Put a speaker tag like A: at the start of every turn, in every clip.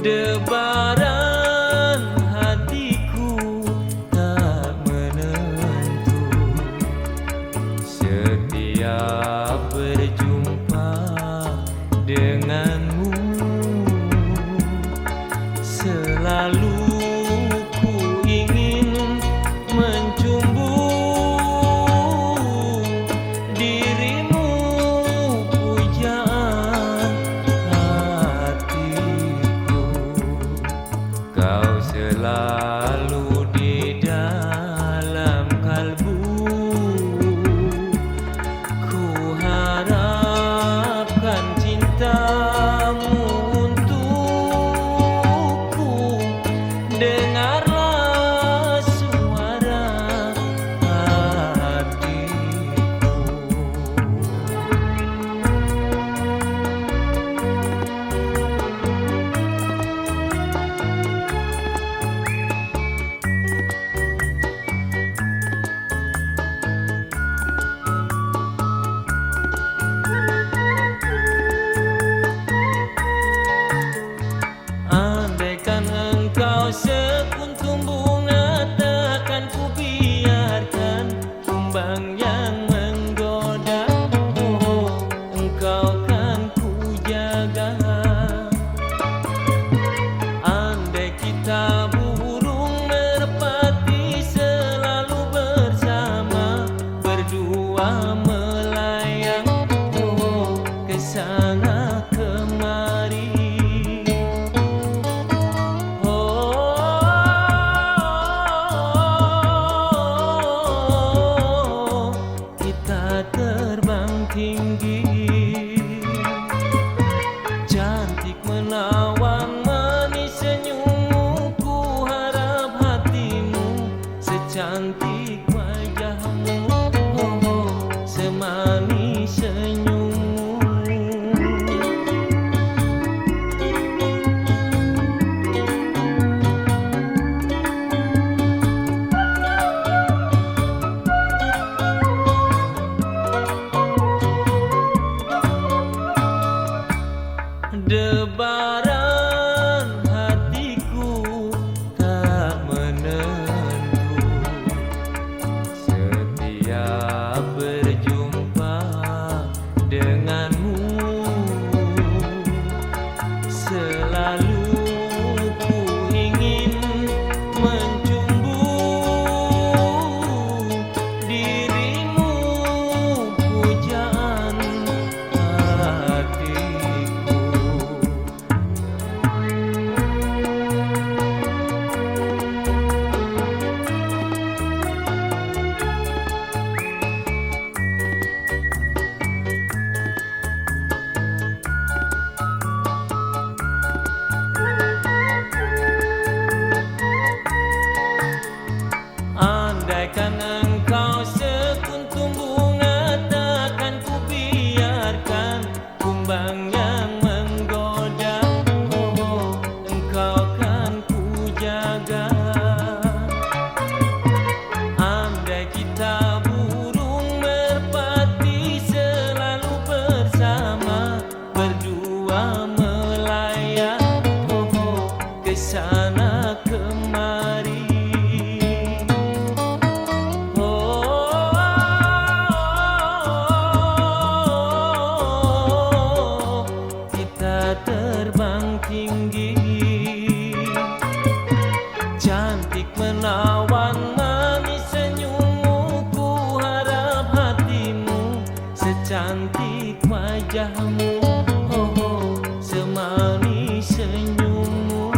A: Debaran hatiku tak menentu. Setiap berjumpa denganmu, selalu ku ingin mencumbu dirimu, pujaan hatiku. Kau selalu di dalam kalbu. Ku harapkan cintamu untukku. Dengarlah suara hatiku. Andaikan engkau sekuntum bunga, takkan ku biarkan kumbang yang menggoda. Oh, engkau kan ku jaga. Andai kita burung merpati, selalu bersama, berdua melayang, oh, ke sana kemari. Terbang tinggi, cantik menawan manis senyummu. Ku harap hatimu secantik wajahmu, oh, semanis senyummu. Debaran hatiku tak menentu. Setiap berjumpa denganmu, selalu ku ingin mencumbu dirimu, pujaan hatiku. Andaikan engkau sekuntum bunga, takkan ku biarkan kumbang yang menggoda. Oh, engkau kan ku jaga. Andai kita burung merpati, selalu bersama, berdua melayang, oh, ke sana kemari. Terbang tinggi, cantik menawan manis senyummu. Ku harap hatimu secantik wajahmu, oh, semanis senyummu.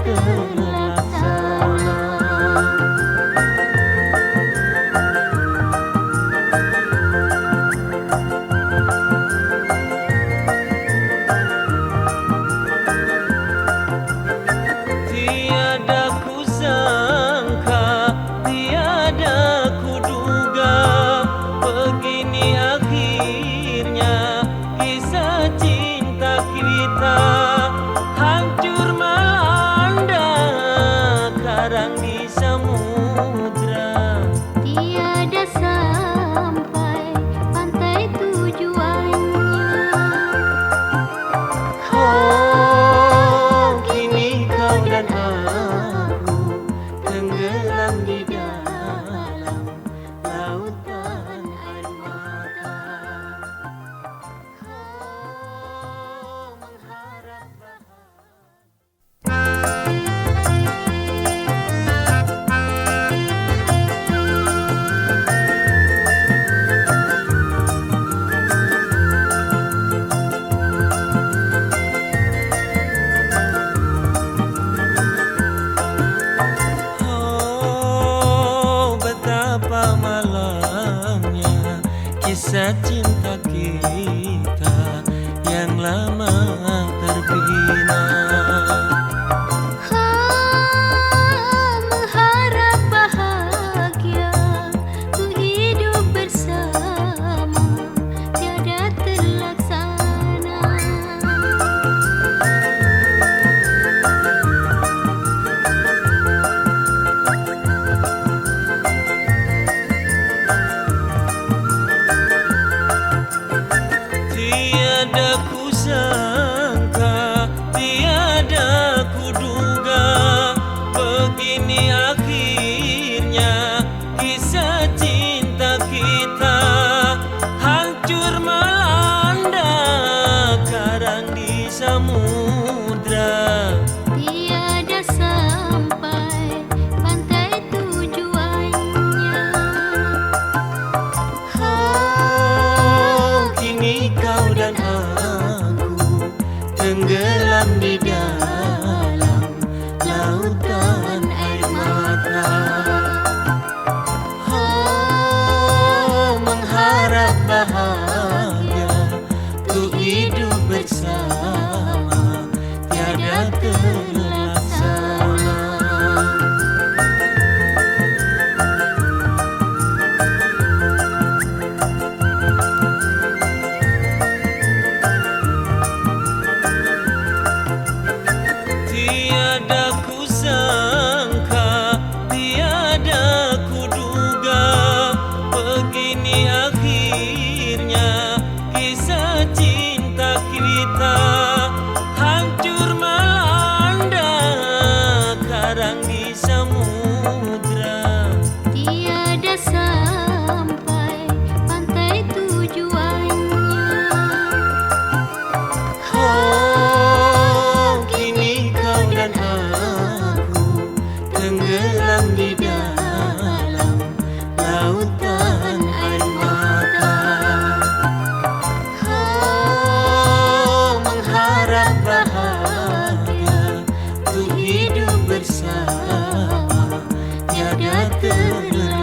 A: terlaksana. Tiada kusangka, tiada kuduga, begini akhirnya kisah cinta kita. Hancur melanda karang di samudra.
B: Tiada sampai pantai tujuannya.
A: Oh, kini kau dan aku tenggelam di dalam lautan air mata. Oh, mengharap oh, betapa malamnya kisah cinta kita yang lama terbina.
B: Mengharap bahagia ku hidup bersama tiada terlaksana.
A: Tiada kusangka, tiada kuduga, begini akhirnya kisah cinta kita. Hancur melanda karang di samudra.
B: Tiada sampai pantai tujuannya.
A: Oh, kini kau dan aku tenggelam di dalam lautan air mata. Oh, mengharap bahagia ku hidup bersama tiada terlaksana. Tiada kusangka, tiada kuduga, begini akhirnya kisah cinta kita. Hancur melanda karang di samudra.
B: Tiada sampai pantai tujuannya.
A: Oh, kini kau dan aku tenggelam di dalam lautan air mata. Oh, mengharap bahagia ku hidup bersama tiada terlaksana.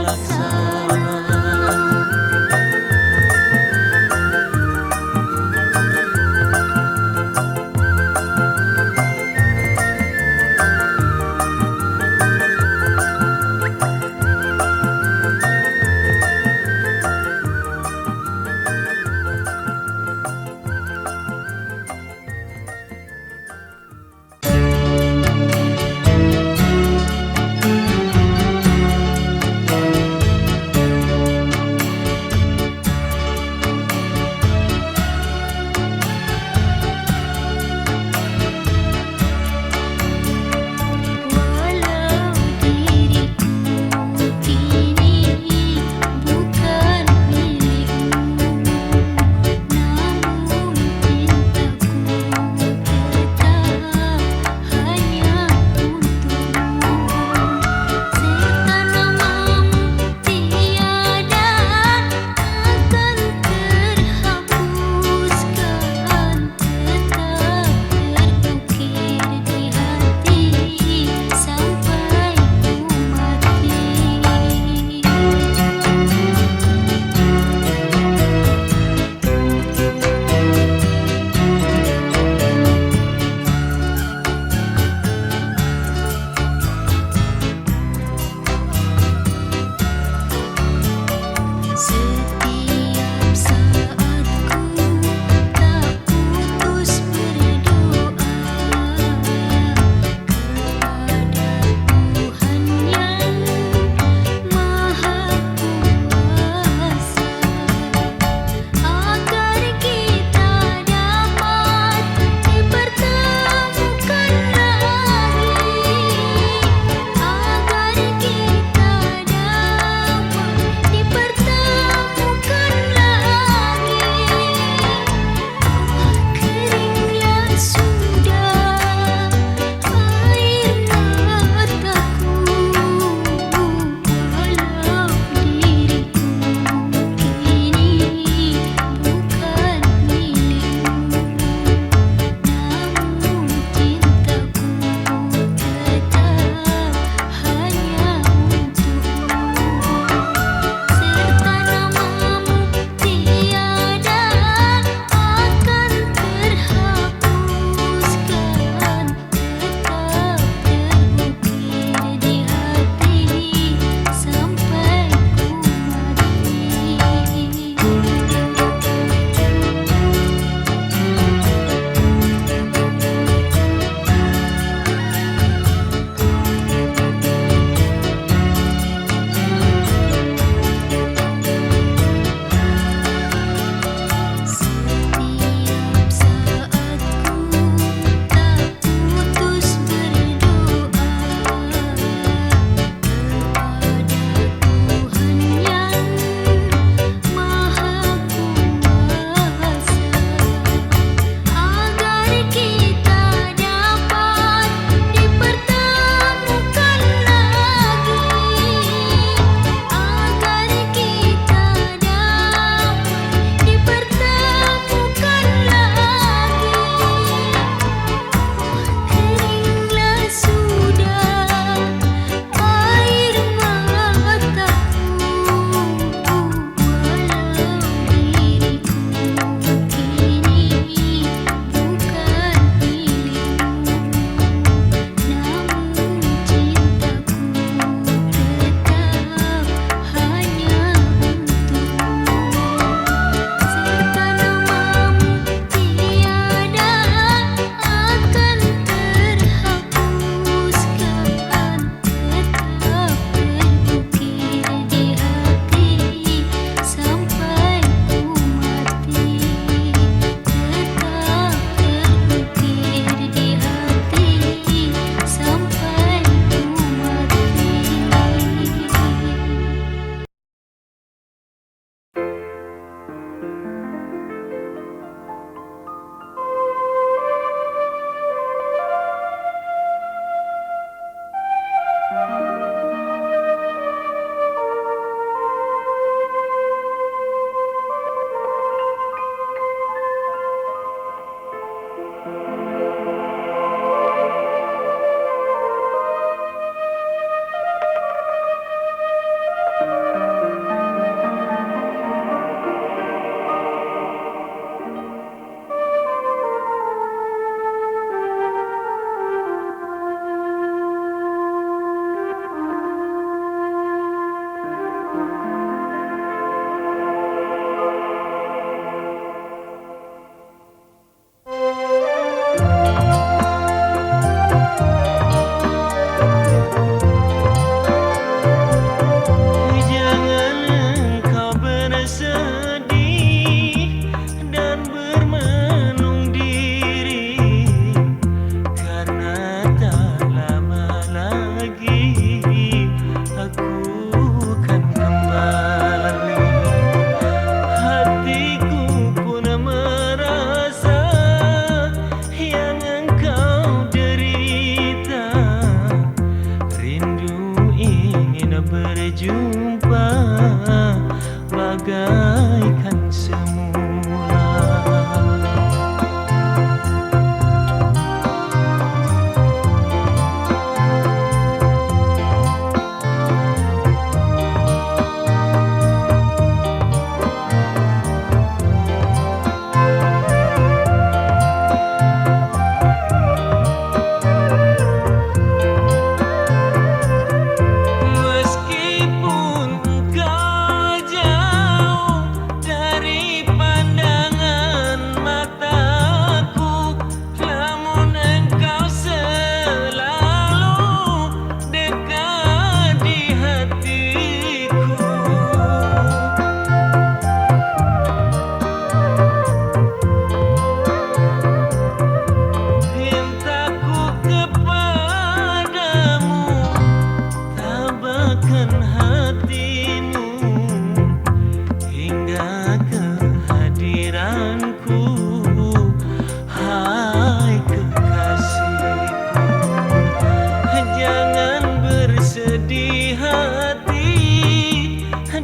A: bersedih hati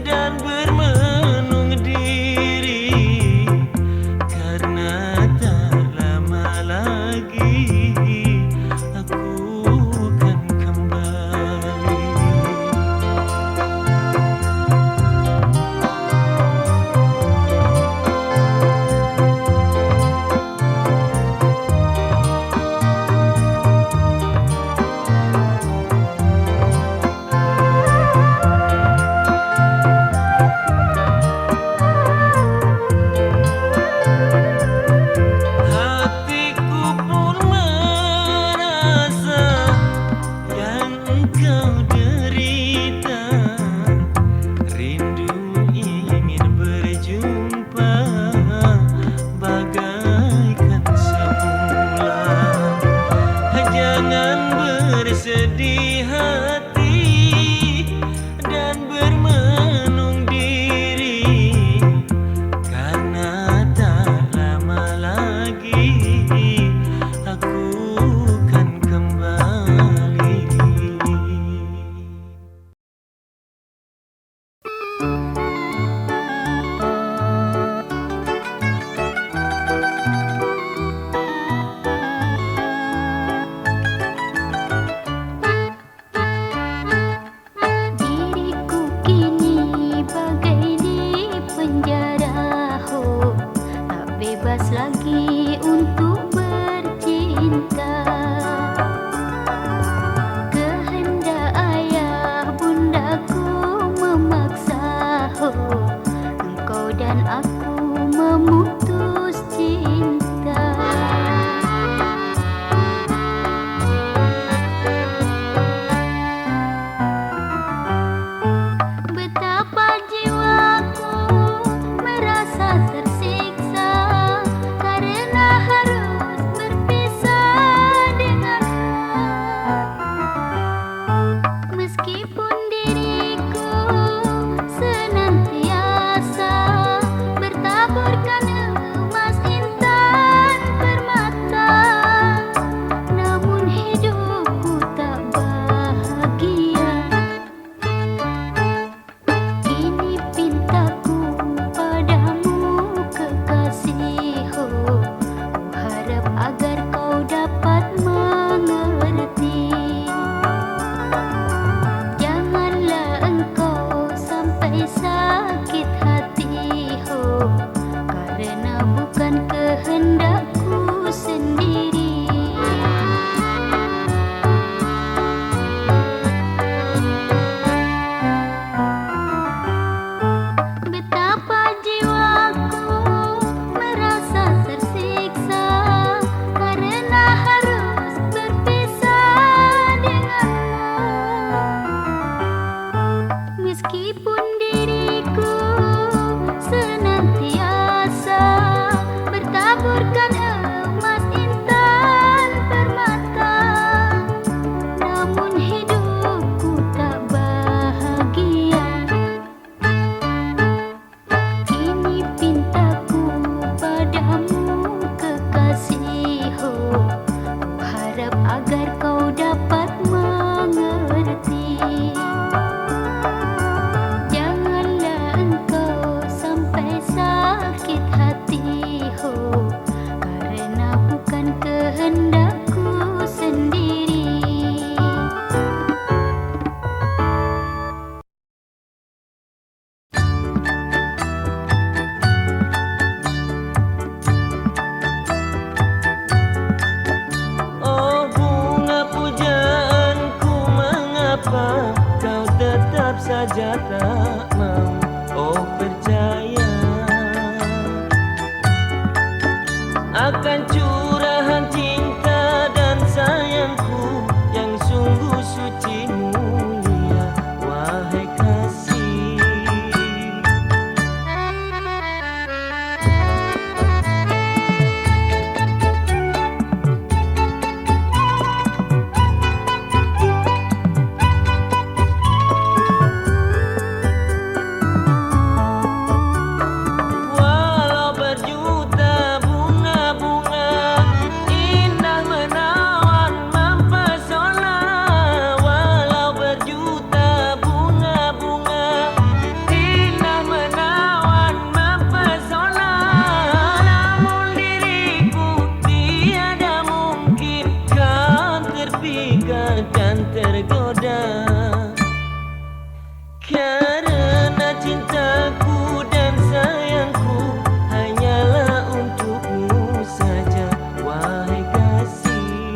A: dan bermenung diri, karena tak lama lagi aku kan kembali. Hatiku pun merasa yang engkau derita, rindu ingin berjumpa bagaikan semula. Jangan bersedih hati dan bermenung diri, karena tak lama lagi aku kan kembali.
B: Diriku kini bagai di penjara, tak bebas lagi untuk bercinta. Kehendak ayah bundaku memaksa, engkau dan aku memutus cinta. Betapa jiwaku merasa tersiksa karena harus berpisah denganmu. Meskipun diriku senantiasa bertaburkan emas intan permata, namun hidupku tak bahagia. Ini pintaku padamu kekasihku, harap agar kau dapat mengerti. Janganlah engkau sampai sakit hatiku, karena bukan kehendakku sendiri. Betapa jiwaku merasa tersiksa karena harus berpisah denganmu. Meskipun diriku senantiasa bertaburkan emas intan permata, namun hidupku tak bahagia. Ini pintaku padamu kekasihku, harap agar kau dapat mengerti. Janganlah engkau sampai sakit hatiku, karena bukan kehendakku sendiri.
A: Oh bunga pujaanku, mengapa kau tetap saja tak mau? Oh percaya akan curahan cinta dan sayangku yang sungguh suci mulia, wahai kasih. tergoda. Karena cintaku dan sayangku hanyalah untukmu saja, wahai kasih.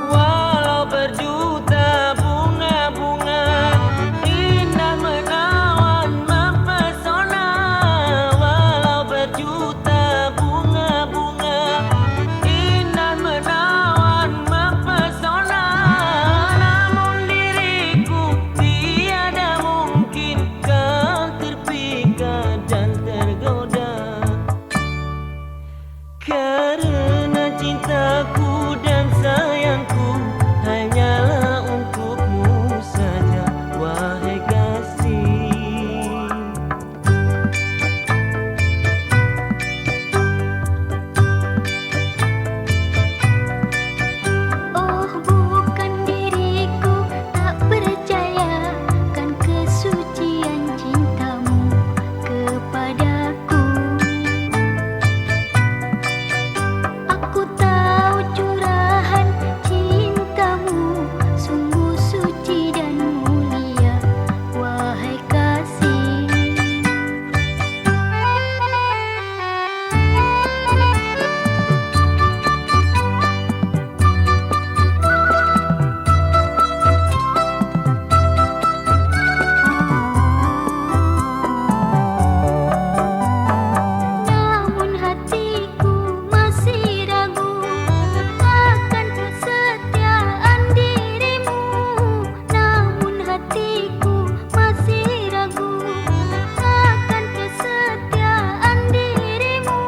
A: Walau berjuta bunga-bunga indah menawan mempesona, walau berjuta bunga-bunga indah menawan mempesona, namun diriku tiada mungkin kau terpikat dan tergoda. Karena cintaku dan sayangku hanyalah untukmu saja, wahai kasih.
B: Oh bukan diriku tak percaya kan kesucian cintamu kepadaku. Aku tahu curahan cintamu sungguh suci dan mulia, wahai kasih. Namun hatiku masih ragu akan kesetiaan dirimu. Namun hatiku masih ragu akan kesetiaan dirimu.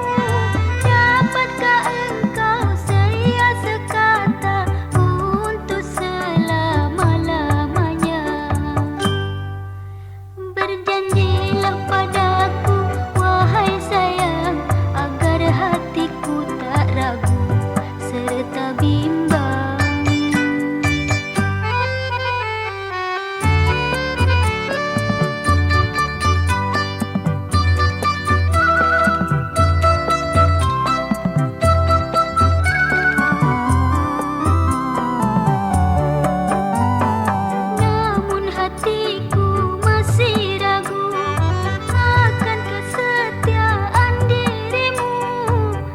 B: Dapatkah engkau seria sekata untuk selama-lamanya? Berjanjilah padaku, wahai sayang, agar hatiku tak ragu serta bimbang. Namun hatiku masih ragu akan kesetiaan dirimu.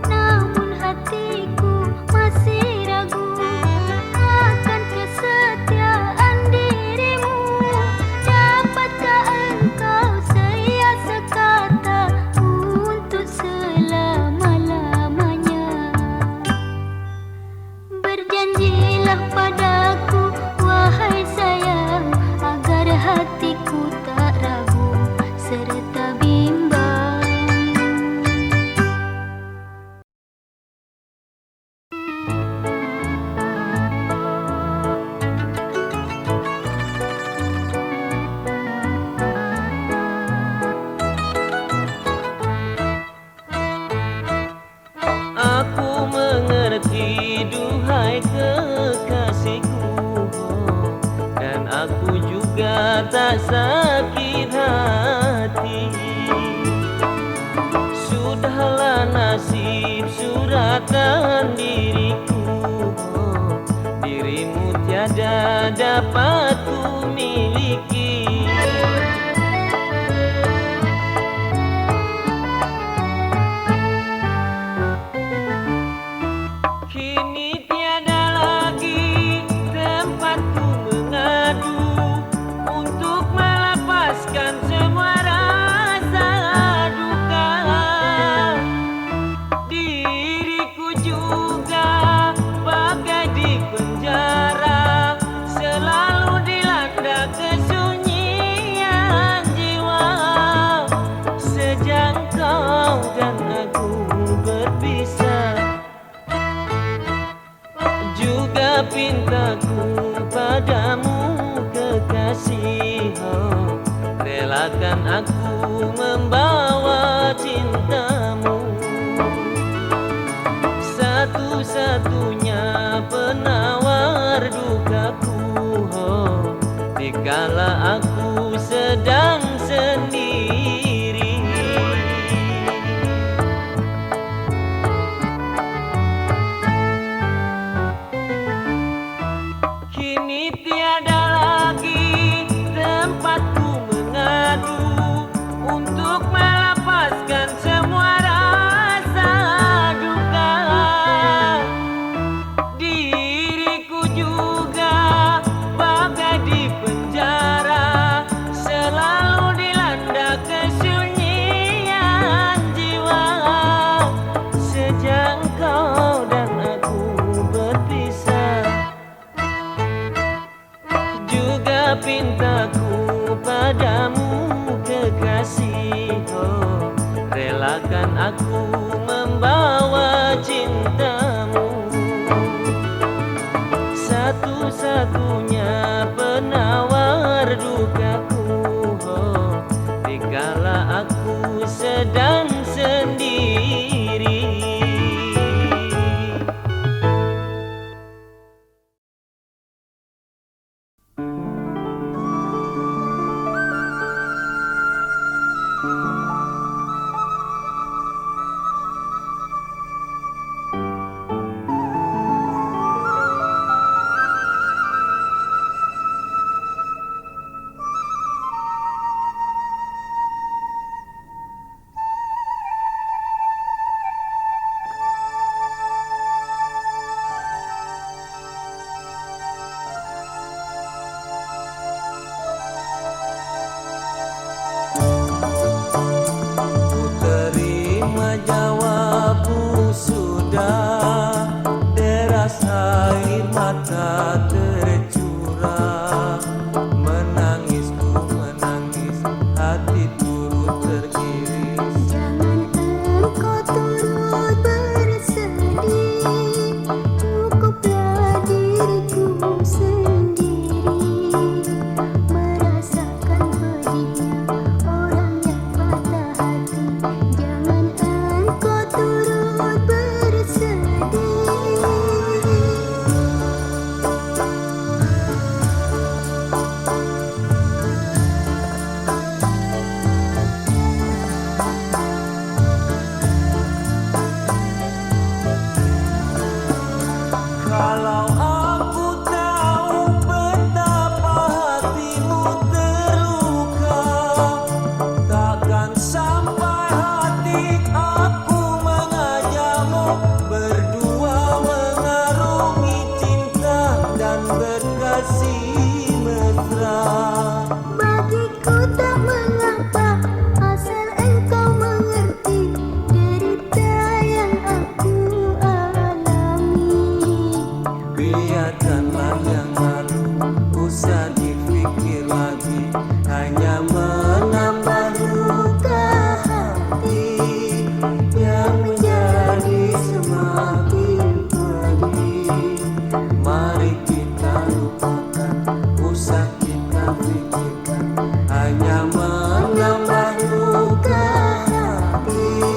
B: Namun hatiku masih ragu akan kesetiaan dirimu. Dapatkah engkau seria sekata untuk selama-lamanya? Berjanjilah padaku, wahai sayang, agar hatiku tak ragu serta bimbang.
A: Aku mengerti duhai kekasihku, dan aku juga tak sakit hati. Sudahlah nasib suratan diriku, dirimu tiada dapat ku miliki. Kini tiada lagi tempatku mengadu untuk melepaskan semua rasa duka. Diriku juga bagai di penjara, selalu dilanda kesunyian jiwa. Sejak kau dan aku berpisah, juga pintaku padamu kekasih, oh, relakan aku membawa cintamu. Satu-satunya penawar dikala aku sedang sendiri. Kini tiada lagi tempatku mengadu untuk melepaskan semua rasa duka. Diriku juga bagai di penjara, selalu dilanda kesunyian jiwa. Sejak kau dan aku berpisah, juga pintaku padamu kekasih. Oh, relakan aku membawa cintamu, satu-satunya penawar dukaku. Oh, dikala aku sedang sendiri. Ku terima jawabmu sudah, deras air mata tercurah. Menangisku menangis, hati turut teriris.
B: Jangan engkau turut bersedih, cukuplah diriku sendiri merasakan pedihnya orang yang patah hati. Jangan engkau turut bersedih.
A: Kalau aku tahu betapa hatimu terluka, takkan sampai hati aku mengajakmu berdua mengarungi cinta dan berkasih mesra.
B: Bagiku tak mengapa, asal engkau mengerti derita yang aku alami.
A: Biarkanlah yang lalu, usah dipikir lagi, hanya menambah luka hati yang menjadi semakin pedih. Mari kita lupakan, usah kita pikirkan, hanya menambah luka hati.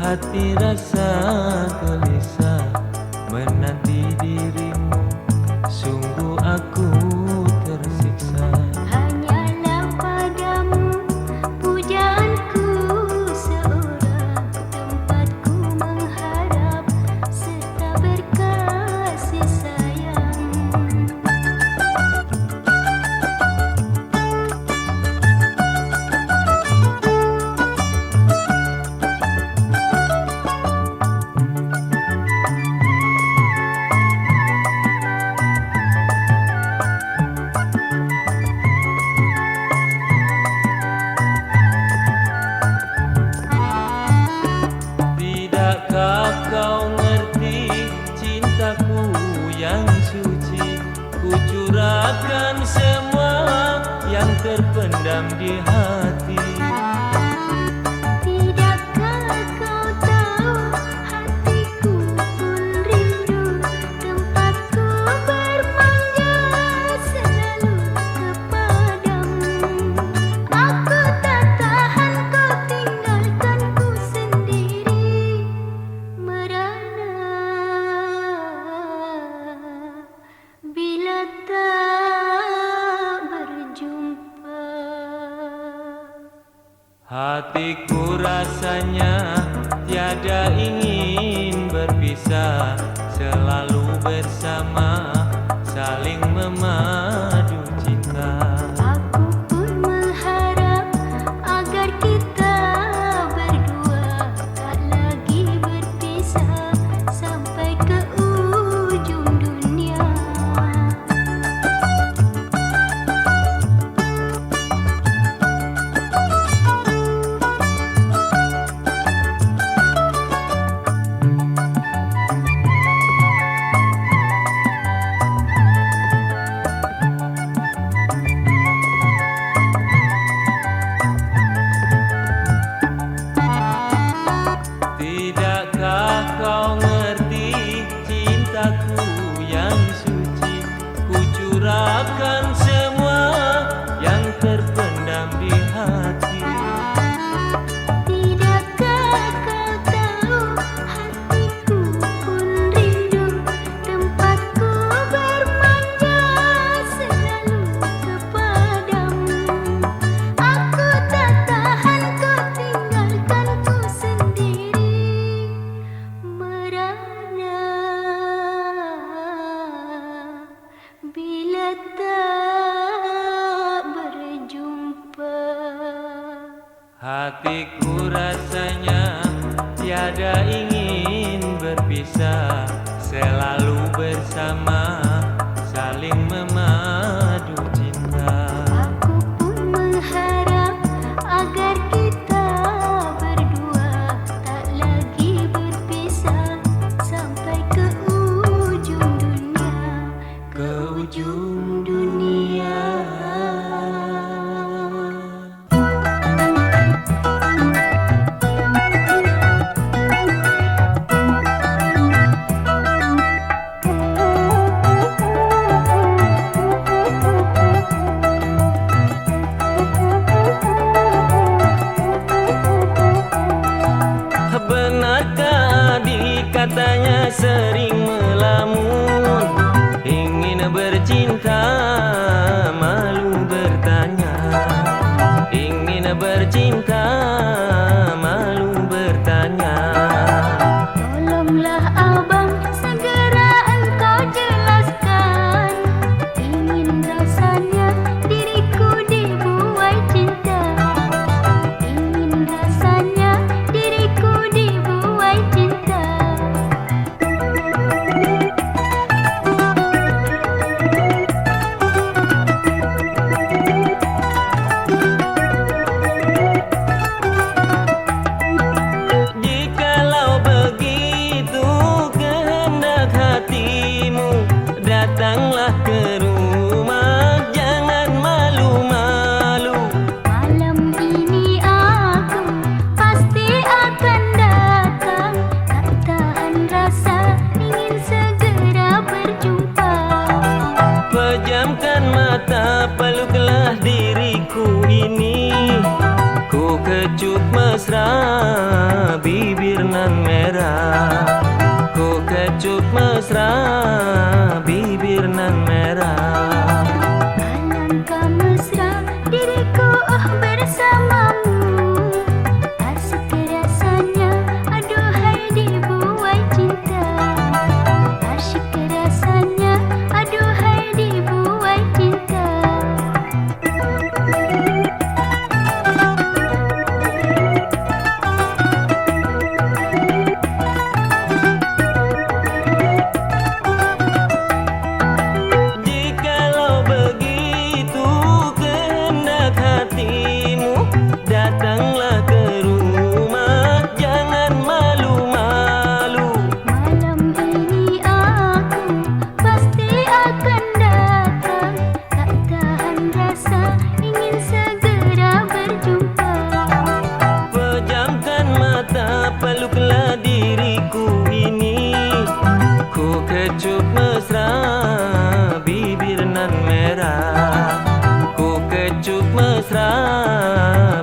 A: hati rasa gelisah menanti dirimu, sungguh aku tersiksa.
B: Hanyalah padamu pujaanku seorang, tempatku mengharap serta berkasih sayang.
A: Tidakkah kau ngerti cintaku yang suci? Ku curahkan semua yang terpendam di hati.
B: Tidakkah kau tahu hatiku pun rindu, tempatku bermanja selalu kepadamu. Aku tak tahan kau tinggalkanku sendiri, merana bila tak berjumpa.
A: Hatiku rasanya tiada ingin berpisah, selalu bersama, saling memadu cinta.
B: Aku pun mengharap agar kita berdua tak lagi berpisah sampai ke ujung dunia.
A: Tidakkah kau ngerti cintaku yang suci? Ku curahkan semua yang terpendam di hati.
B: Tidakkah kau tahu hatiku pun rindu, tempatku bermanja selalu kepadamu. Aku tak tahan kau tinggalkanku sendiri, merana bila tak berjumpa.
A: Hatiku rasanya tiada ingin berpisah, selalu bersama, saling memadu cinta.
B: Aku pun mengharap agar kita berdua tak lagi berpisah sampai ke ujung dunia,
A: Ke ujung dunia. Benarkah adik katanya sering melamun, ingin bercinta malu bertanya, ingin bercinta malu bertanya.
B: tolonglah abang segera engkau jelaskan, ingin rasanya diriku dibuai cinta, ingin rasanya diriku dibuai cinta.
A: kecup mesra, bibir nan merah. Ku kecup mesra, bibir nan merah.
B: Alangkah mesra diriku bersamamu. Asik rasanya, aduhai dibuai cinta. Asyik rasanya, aduhai dibuai cinta.
A: Jikalau begitu kehendak hatimu, datanglah ke rumah, jangan malu-malu.
B: Malam ini aku pasti akan datang. Tak tahan rasa ingin segera berjumpa.
A: Pejamkan mata, peluklah diriku ini. Ku kecup mesra, bibir nan merah. Ku kecup mesra,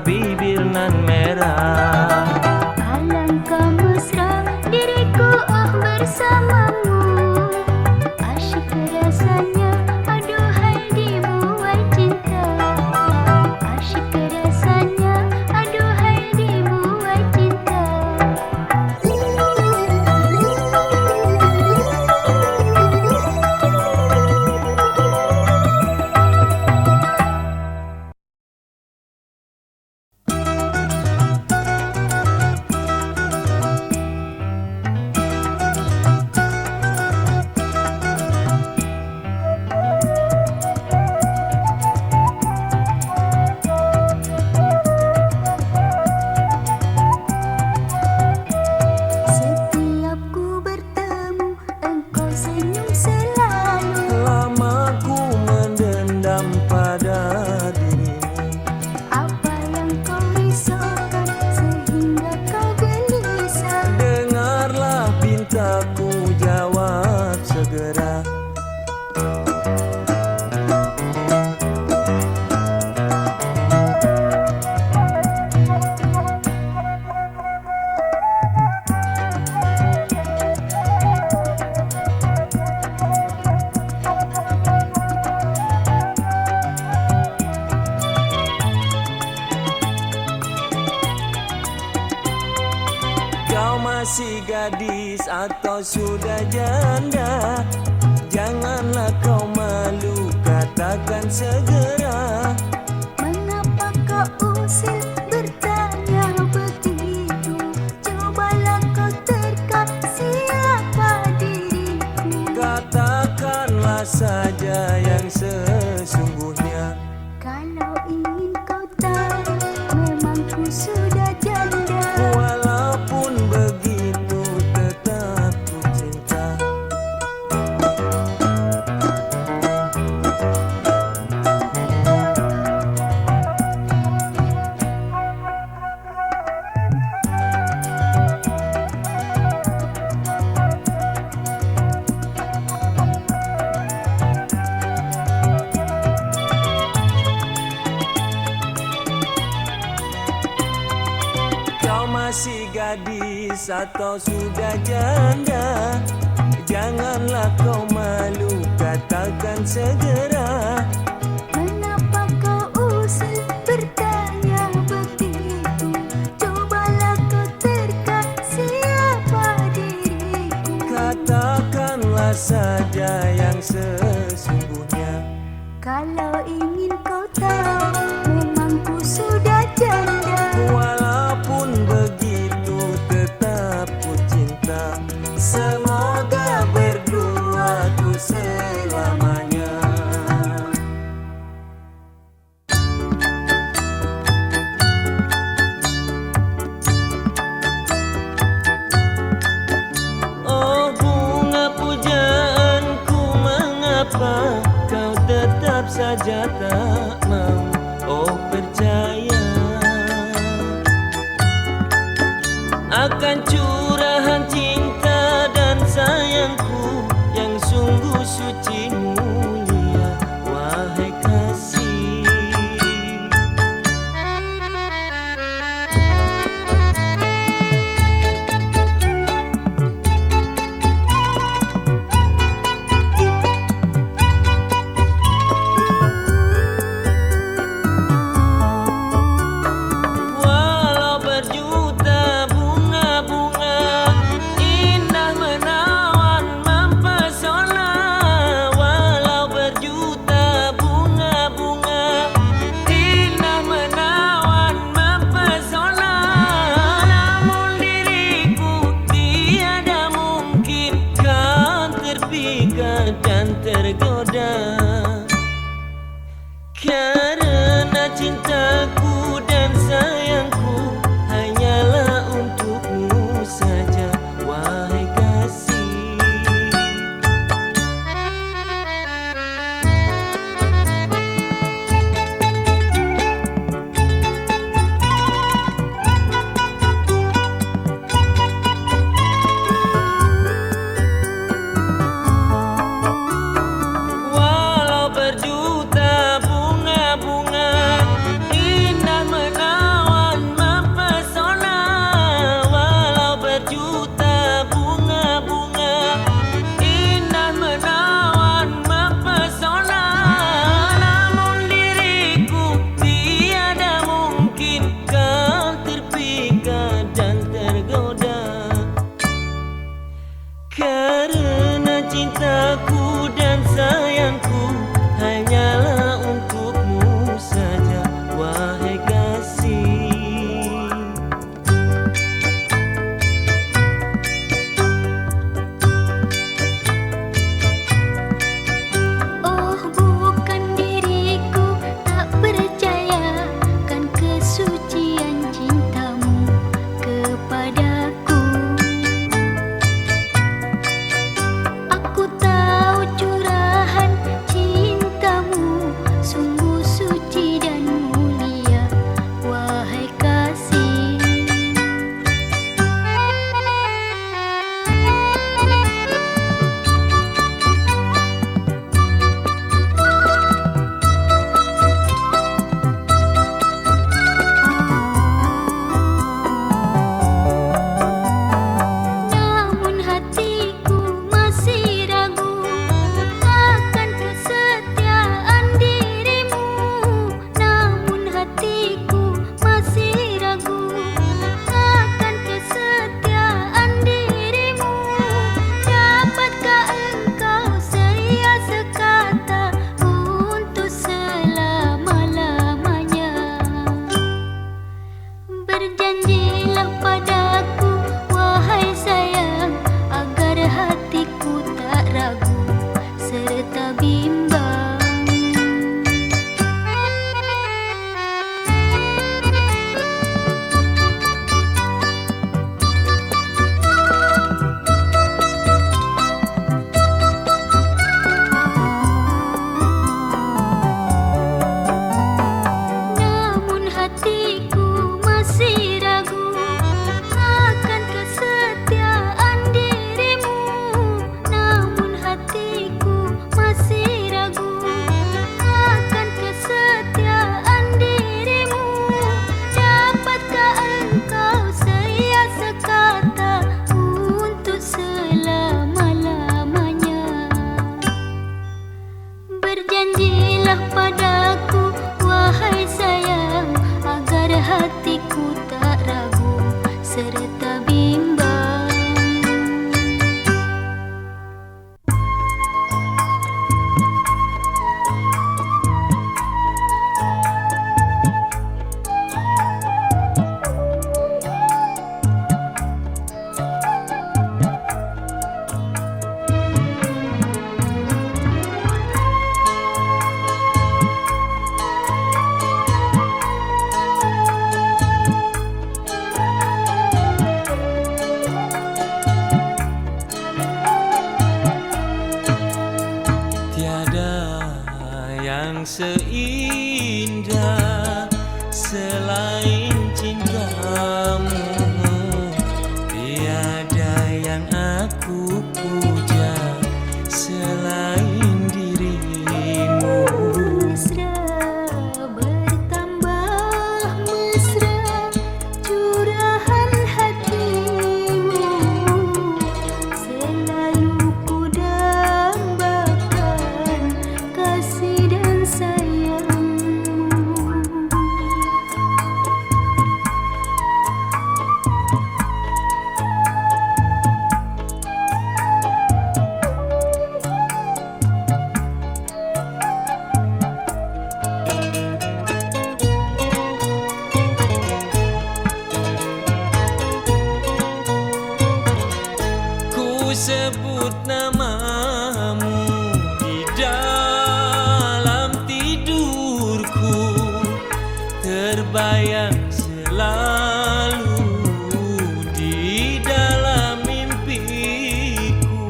A: bibir nan merah.
B: Alangkah mesra diriku bersamamu. Asyik rasanya, aduhai dibuai cinta. Asyik rasanya, aduhai dibuai cinta. Setiap ku bertemu, engkau senyum selalu.
A: Lama ku mendendam pada dirimu.
B: Apa yang kau risaukan sehingga kau gelisah?
A: Dengarlah pintaku, jawab segera. Kau masih gadis atau sudah janda? Janganlah kau malu, katakan segera.
B: Mengapa kau usil bertanya begitu? Cobalah kau terka siapa diriku.
A: Katakanlah saja yang sesungguhnya.
B: Kalau ingin kau tahu, memang ku sudah janda.
A: Walaupun begitu tetap ku cinta. Kau masih gadis atau sudah janda? Janganlah kau malu, katakan segera.
B: Mengapa kau usil bertanya begitu? Cobalah kau terka siapa diriku.
A: Katakanlah saja yang sesungguhnya.
B: Kalau ingin kau tahu, memang ku sudah janda.
A: Walaupun begitu tetap ku cinta. Semoga berdua ku selamanya. Oh bunga pujaanku, mengapa kau tetap saja tak mau? Oh percaya selain cintamu. Tiada yang aku puja selain dirimu.
B: Mesra bertambah mesra curahan hatimu. Selalu ku dambakan kasih dan sayangmu.
A: Ku sebut namamu di dalam tidurku, terbayang selalu di dalam mimpiku.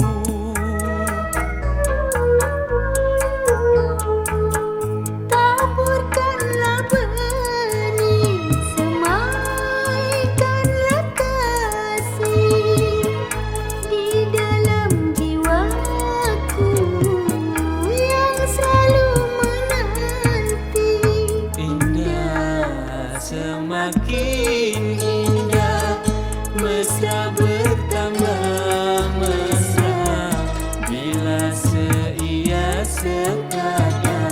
B: Taburkanlah benih, semaikanlah kasih di dalam jiwaku yang selalu menanti.
A: Indah, semakin indah, mesra bertambah mesra bila seia sekada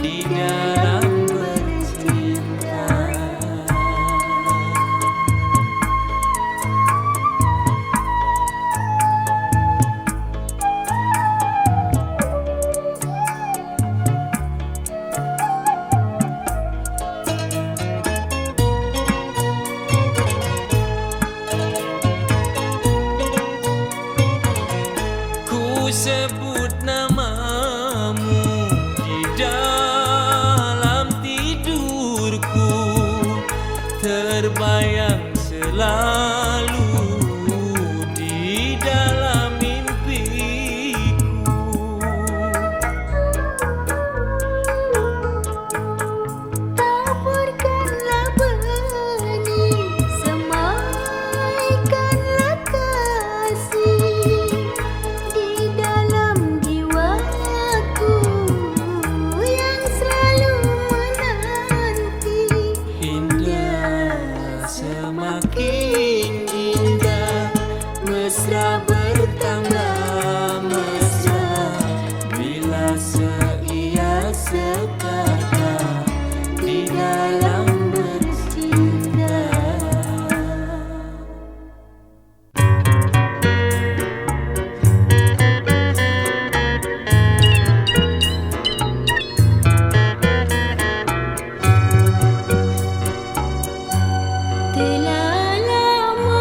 A: di dalam bercinta. Ku sebut namamu di dalam tidurku, terbayang selalu di dalam mimpiku.
B: Taburkanlah benih, semaikanlah kasih di dalam jiwaku yang selalu menanti.
A: Indah, semakin indah, mesra bertambah mesra bila seia sekata di dalam bercinta.
B: Telah lama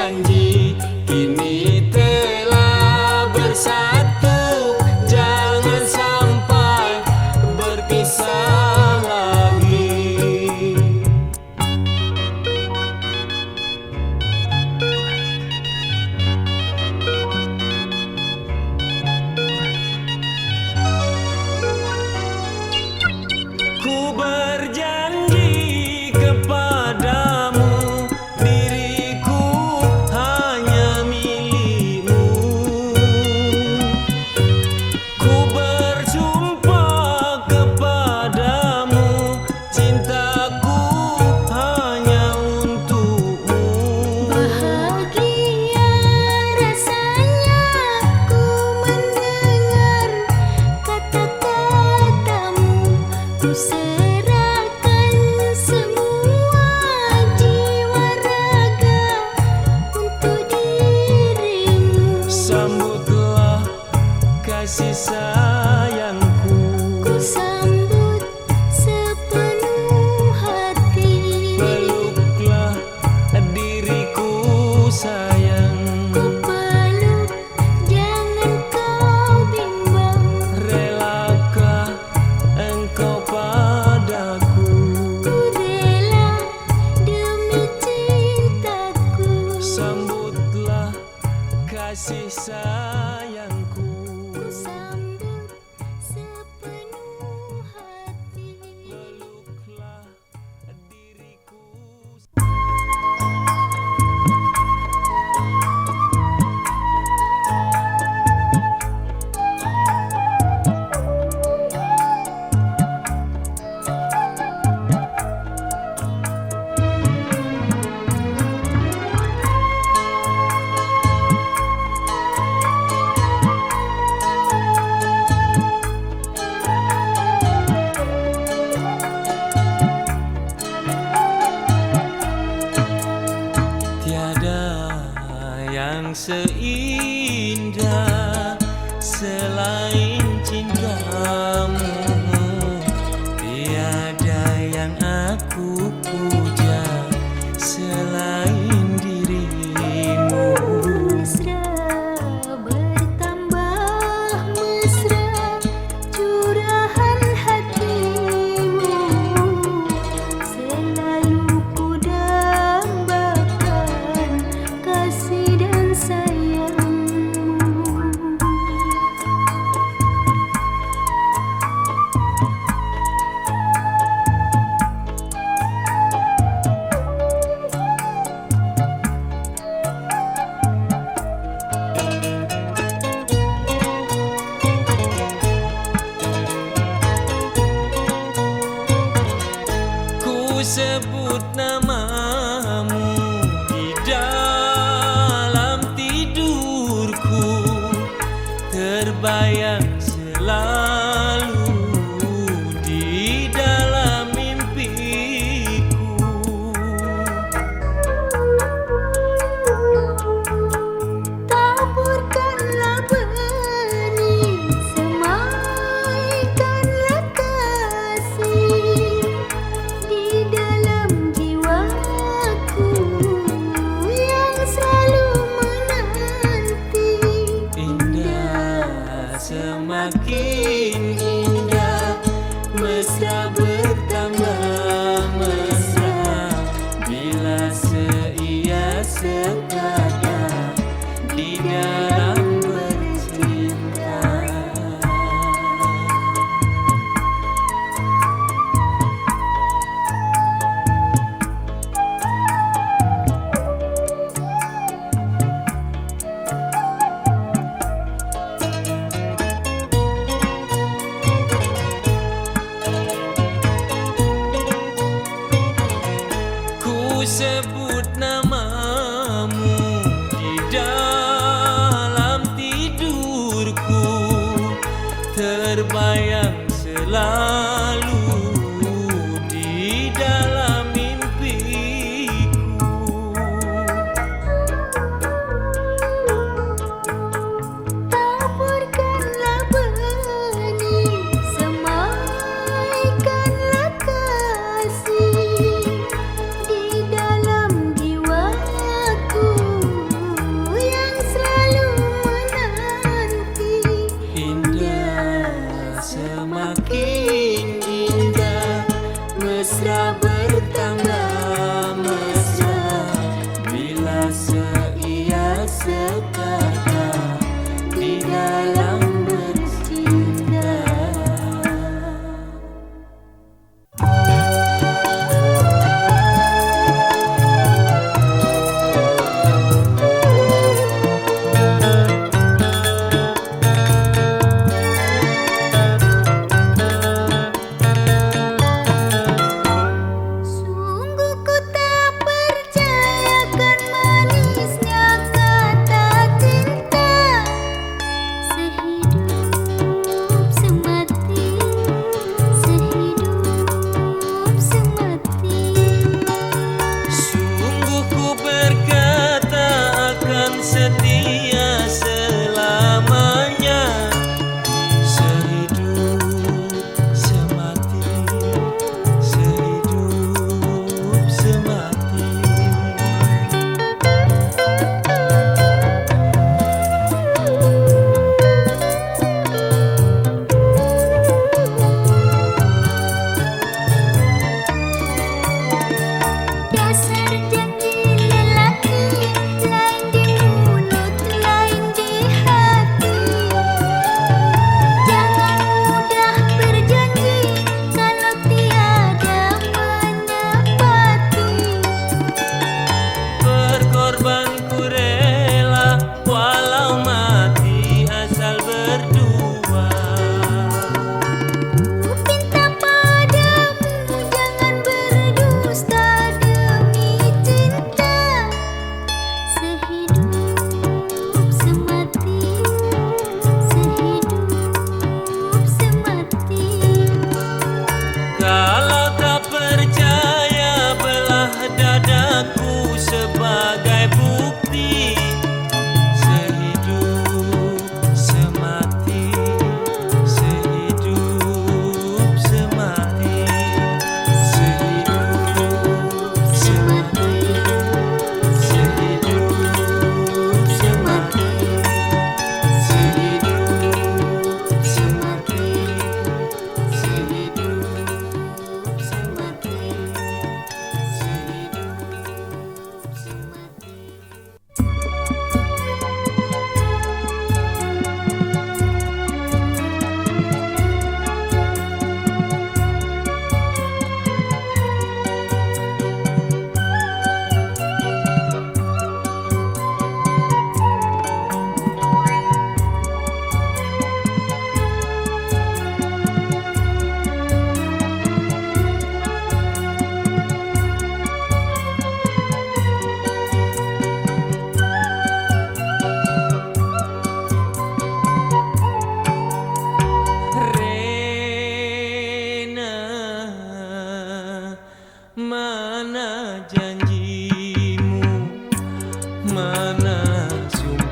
A: janji kini telah bersatu, jangan sampai berpisah lagi. Ku berjanji kepadamu, diriku hanya milikmu. Ku bersumpah kepadamu, cintaku hanya untukmu.
B: Bahagia rasanya ku mendengar kata-katamu. Ku serahkan semua jiwa raga untuk dirimu.
A: Sambutlah kasih sayangku,
B: Ku sambut sepenuh hati.
A: peluklah diriku sayang.
B: Ku peluk, jangan kau bimbang.
A: Relakah engkau padaku?
B: Ku rela demi cintaku.
A: Sambutlah kasih sayangku.
B: Ku sambut sepenuh hati.
A: Peluklah diriku. Tiada yang seindah selain cintamu, tiada yang aku puja selain dirimu.
B: Mesra bertambah mesra, curahan hatimu. Selalu ku dambakan kasih dan sayangmu.
A: Ku sebut namamu di dalam tidurku, terbayang selalu di dalam mimpiku.
B: Taburkanlah benih, semaikanlah kasih di dalam jiwaku yang selalu menanti.
A: Indah, semakin indah, mesra bertambah mesra, bila seia sekata di dalam bercinta. Ku sebut namamu di dalam tidurku, terbayang selalu di dalam mimpiku.
B: Taburkanlah benih, semaikanlah kasih di dalam jiwaku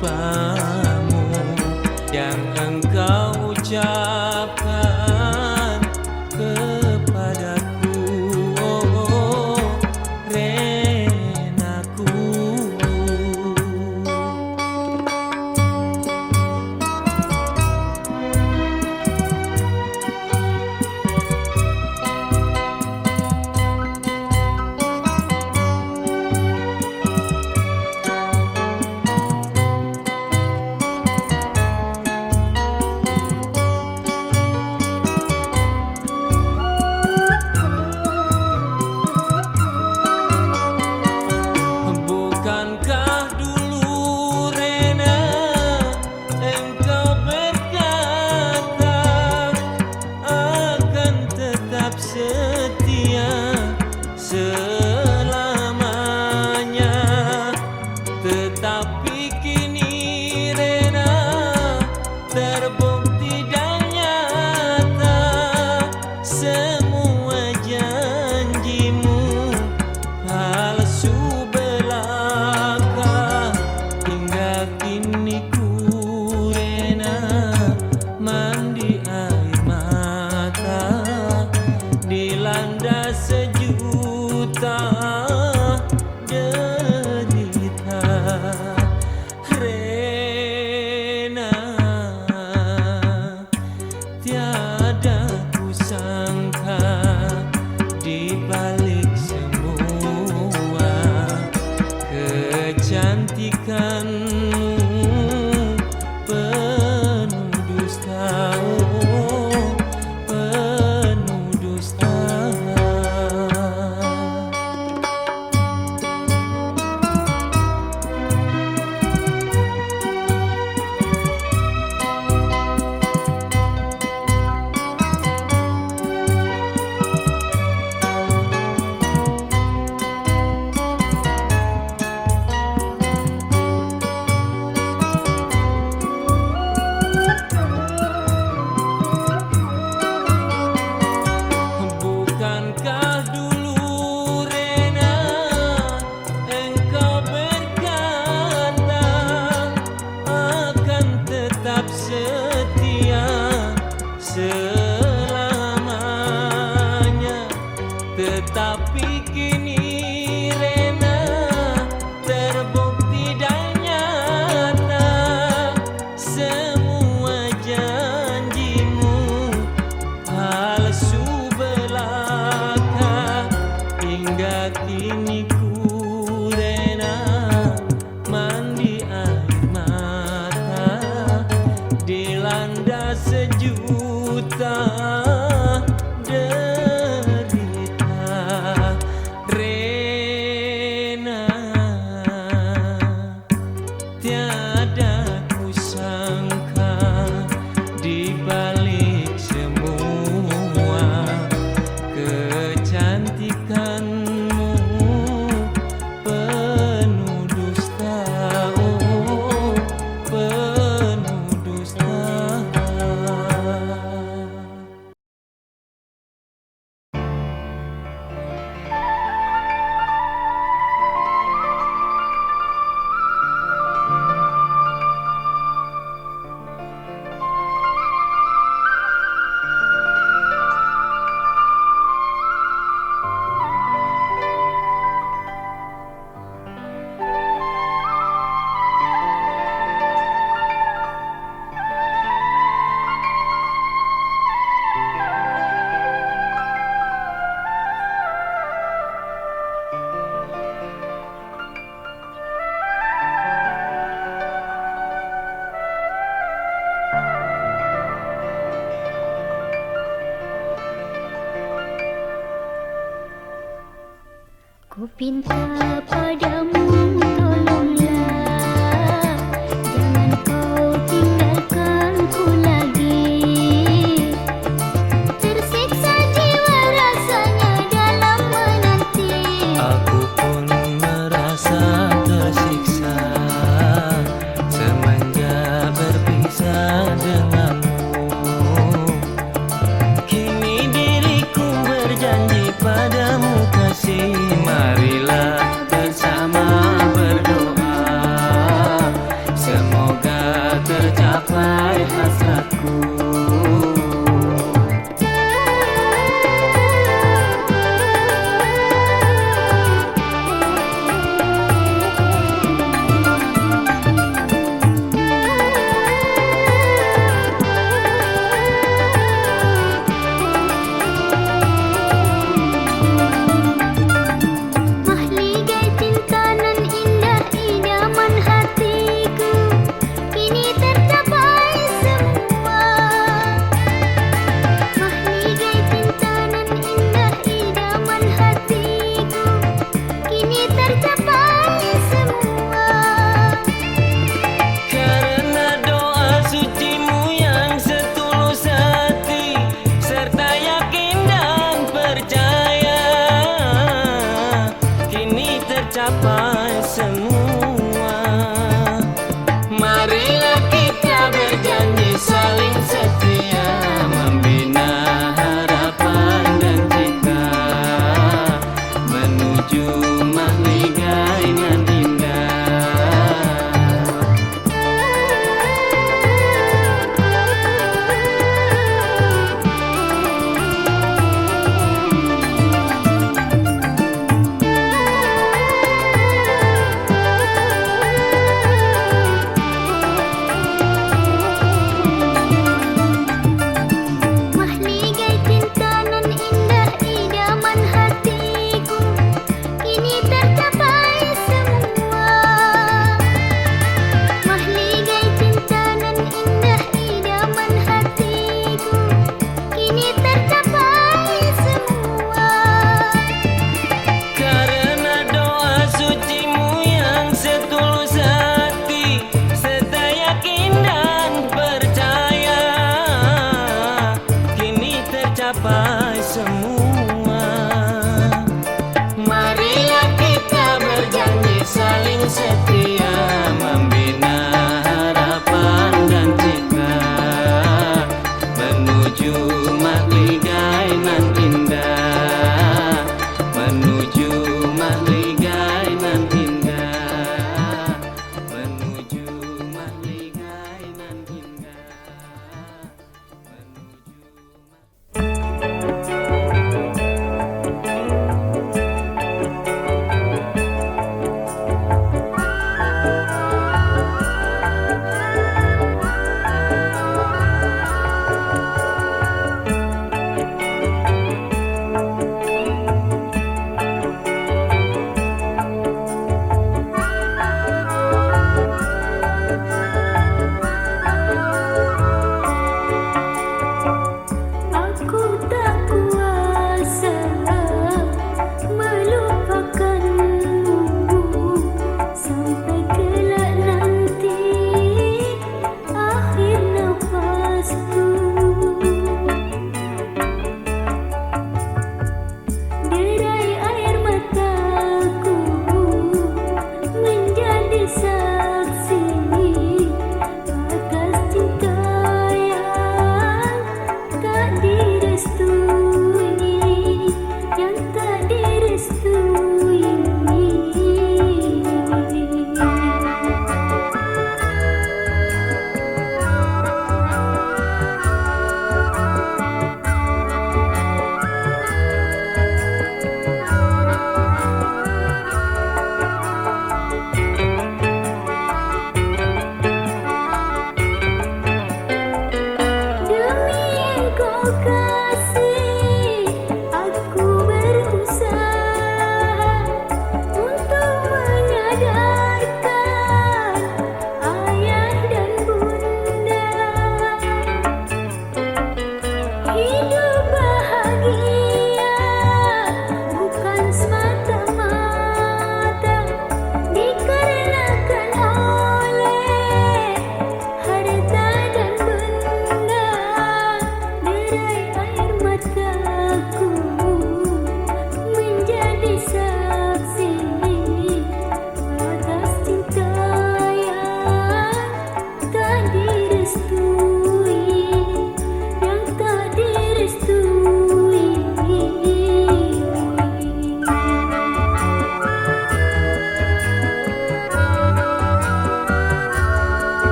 A: sumpamu yang engkau ucapkan kepadaku, oh, Renaku. Bukankah dulu Rena engkau berkata akan tetap setia selamanya, tetapi kini Rena terbukti dan nyata semua janjimu palsu belaka. Hingga kini ku Rena mandi air mata dilanda sejuta derita. Rena, tiada kusangka di balik semua kecantikanmu penuh dusta, oh, penuh dusta. Bukankah dulu Rena engkau berkata akan tetap setia selamanya, tetapi kini Rena terbukti dan nyata semua janjimu palsu belaka. Hingga kini ku Rena mandi air mata dilanda sejuta derita. Rena, tiada kusangka di balik semua kecantikanmu penuh dusta, oh, penuh dusta.
B: Ku pinta